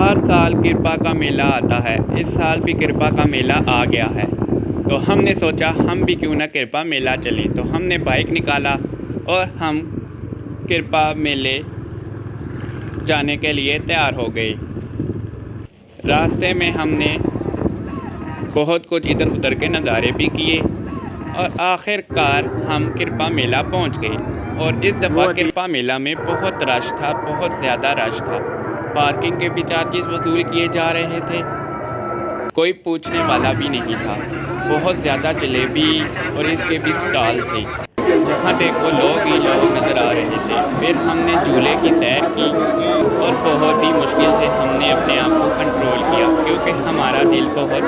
हर साल कृपा का मेला आता है। इस साल भी कृपा का मेला आ गया है, तो हमने सोचा हम भी क्यों ना कृपा मेला चलें। तो हमने बाइक निकाला और हम कृपा मेले जाने के लिए तैयार हो गए। रास्ते में हमने बहुत कुछ इधर उधर के नज़ारे भी किए और आखिरकार हम कृपा मेला पहुंच गए। और इस दफ़ा कृपा मेला में बहुत रश था, बहुत ज़्यादा रश था। पार्किंग के भी चार्जेस वसूल किए जा रहे थे, कोई पूछने वाला भी नहीं था। बहुत ज़्यादा जलेबी और इसके भी स्टॉल थे, जहाँ देखो लोग ही लोग नज़र आ रहे थे। फिर हमने झूले की सैर की और बहुत ही मुश्किल से हमने अपने आप को कंट्रोल किया, क्योंकि हमारा दिल बहुत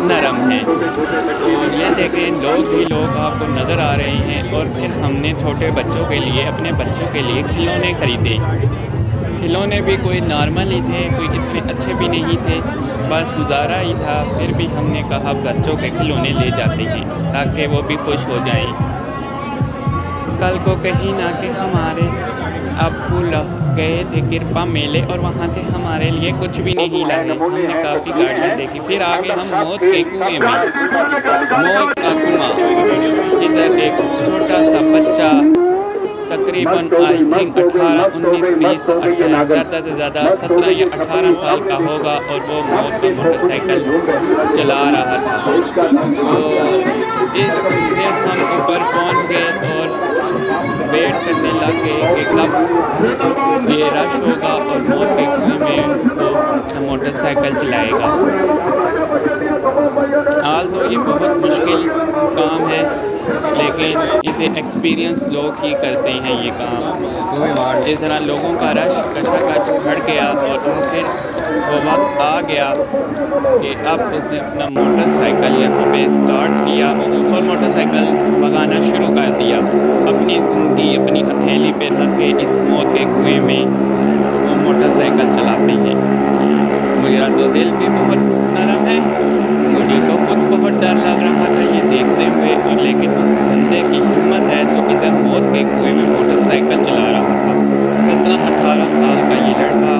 नरम है। और ये देखें लोग ही लोग आपको नज़र आ रहे हैं। और फिर हमने छोटे बच्चों के लिए, अपने बच्चों के लिए खिलौने ख़रीदे। खिलौने भी कोई नॉर्मल ही थे, कोई इतने अच्छे भी नहीं थे, बस गुजारा ही था। फिर भी हमने कहा बच्चों के खिलौने ले जाते हैं ताकि वो भी खुश हो जाएं। कल को कहीं ना कि हमारे अब्बू गए थे कृपा मेले और वहाँ से हमारे लिए कुछ भी नहीं लाए। हमने काफ़ी गाड़ियाँ देखी। फिर आगे हम मौत के कुएँ में, मौत का कुआं, जिधर एक छोटा सा बच्चा तकरीबन आई थिंक 18, 19, 20, ज़्यादा से ज़्यादा 17 या 18 साल का होगा और वो मौत का मोटरसाइकिल चला रहा था। फिर हम ऊपर पहुंच गए और वेट करने लग गए कि कब ये रश होगा और मौत के कुएं में वो मोटरसाइकिल चलाएगा। हाल तो ये बहुत मुश्किल काम है, लेकिन इसे एक्सपीरियंस लोग ही करते हैं ये काम। इस तरह लोगों का रश कशाकश बढ़ गया और फिर वो वक्त आ गया कि अब उसने अपना मोटरसाइकिल यहाँ पे स्टार्ट किया और मोटरसाइकिल भगाना शुरू कर दिया। अपनी ज़िंदगी अपनी हथेली पे रख के इस मौत के कुएं में वो मोटरसाइकिल चलाते हैं। मेरा तो दिल भी बहुत नरम है, मुझे तो खुद बहुत डर लग रहा था ये देखते हुए। और लेकिन उस बंदे की हिम्मत है जो इधर मौत के कुएं में मोटरसाइकिल चला रहा था। 17-18 साल का ये लड़का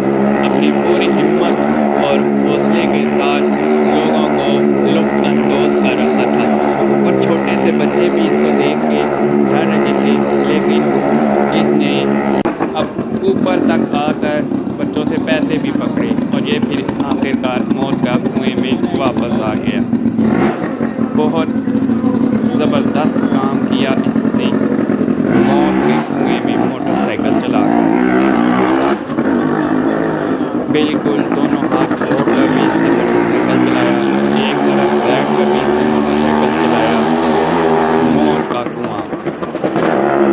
अपनी पूरी हिम्मत और हौसले के साथ लोगों को लुत्फ़अंदोज़ कर रहा था। कुछ छोटे से बच्चे भी इसको देख के डर रहे थे, लेकिन इसने अब ऊपर तक आकर बच्चों से पैसे भी पकड़े और ये फिर आखिरकार मौत का कुएं में वापस आ गया। बहुत ज़बरदस्त काम किया इसने, मौत के कुएं में मोटरसाइकिल चला बिल्कुल दोनों हाथ छोड़कर भी इसने मोटरसाइकिल चलाया, एक तरफ बैठ कर भी इसने मोटरसाइकिल चलाया। मौत का कुआं,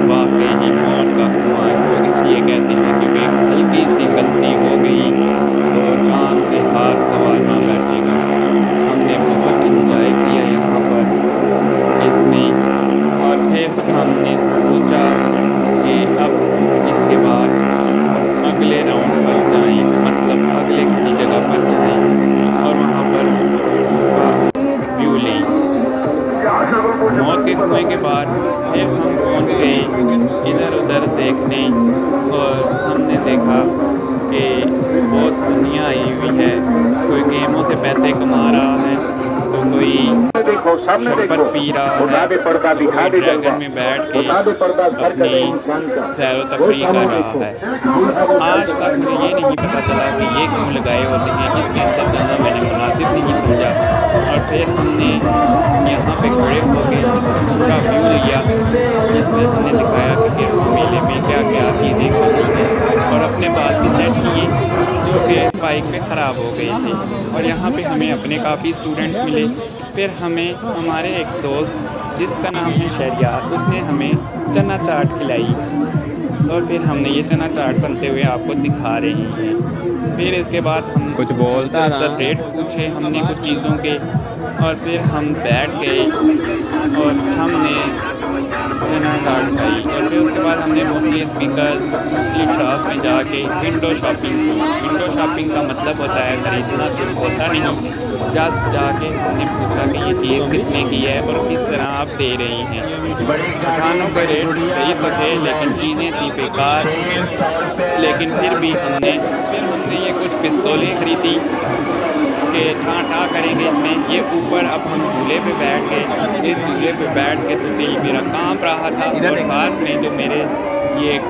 वाकई ही मौत का कुआं इसको इसलिए कहते हैं क्योंकि हल्की सी गलती हो गई और कान से हाथ हवा ना बैठेगा। हमने बहुत इंजॉय किया यहाँ पर इसमें। और फिर हमने सोचा कि अब इसके बाद अगले राउंड पर जाएं, मतलब अगले किसी जगह पर जाएं और वहाँ पर व्यू लें। मौत के कुएं के बाद फिर हम पहुंच गए इधर उधर देखने और हमने देखा कि बहुत दुनिया आई हुई है। कोई गेमों से पैसे कमा रहा है, तो कोई शरबत पी रहा है, कोई ड्रैगन में बैठ के अपनी सैरो तफरीह कर रहा है। आज तक मुझे ये नहीं पता चला कि ये क्यों लगाए होते हैं, इसके अंदर जाना मैंने मुनासिब नहीं समझा। और फिर हमने यहाँ पे खड़े होकर उसका व्यू लिया, जिसमें हमने दिखाया कि कृपा मेले में क्या क्या चीज़ें होती हैं और अपने बाल भी सेट किए जो कि बाइक पे ख़राब हो गए थे। और यहाँ पे हमें अपने काफ़ी स्टूडेंट्स मिले। फिर हमें हमारे एक दोस्त जिसका नाम है शहरियार, उसने हमें चना चाट खिलाई और फिर हमने ये चना चाट बनते हुए आपको दिखा रहे हैं। फिर इसके बाद हम कुछ बोलता था, रेट पूछे हमने कुछ चीज़ों के और फिर हम बैठ गए और हमने चना चाट खाई। और फिर उसके बाद हमने मुख्तलिफ स्पीकर, मुख्तलिफ शॉप में जाके विंडो शॉपिंग की। विंडो शॉपिंग का मतलब होता है ख़रीदना, कुछ होता नहीं। जाके हमने पूछा कि ये चीज़ कितने की है और किस तरह आप दे रही हैं। खानों का रेट सही तो थे, लेकिन चीज़ें थी बेकार। लेकिन फिर भी हमने ये कुछ पिस्तौलें खरीदी कि ठा करेंगे इसमें। ये ऊपर अब हम झूले पे बैठ गए। इस झूले पे बैठ के तो दिल मेरा कांप रहा था, और साथ में जो मेरे ये एक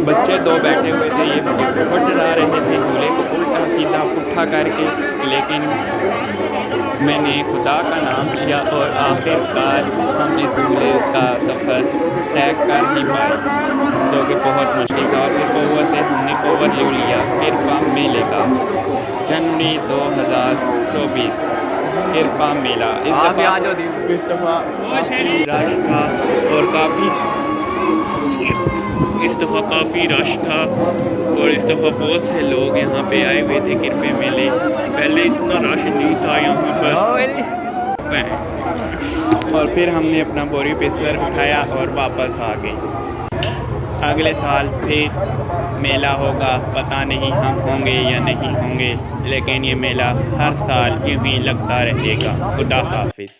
बच्चे दो बैठे हुए थे, ये मुझे बहुत डरा रहे थे झूले को उल्टा सीधा पुट्ठा करके। लेकिन मैंने खुदा का नाम लिया और आखिरकार हम इस झूले का सफ़र तय कर ही पाए, जो कि बहुत मुश्किल था। और फिर कोवा से हमने ओवरव्यू लिया किरपा मेले का। जनवरी 2024 किरपा मेला। इस दफ़ा रश था और काफ़ी रश था, और इस दफ़ा बहुत से लोग यहाँ पे आए हुए थे किरपे मेले। पहले इतना रश नहीं था यहाँ पर। और फिर हमने अपना बोरी बिस्तर उठाया और वापस आ गए। अगले साल फिर मेला होगा, पता नहीं हम होंगे या नहीं होंगे, लेकिन ये मेला हर साल यूं ही लगता रहेगा। खुदा हाफिज़।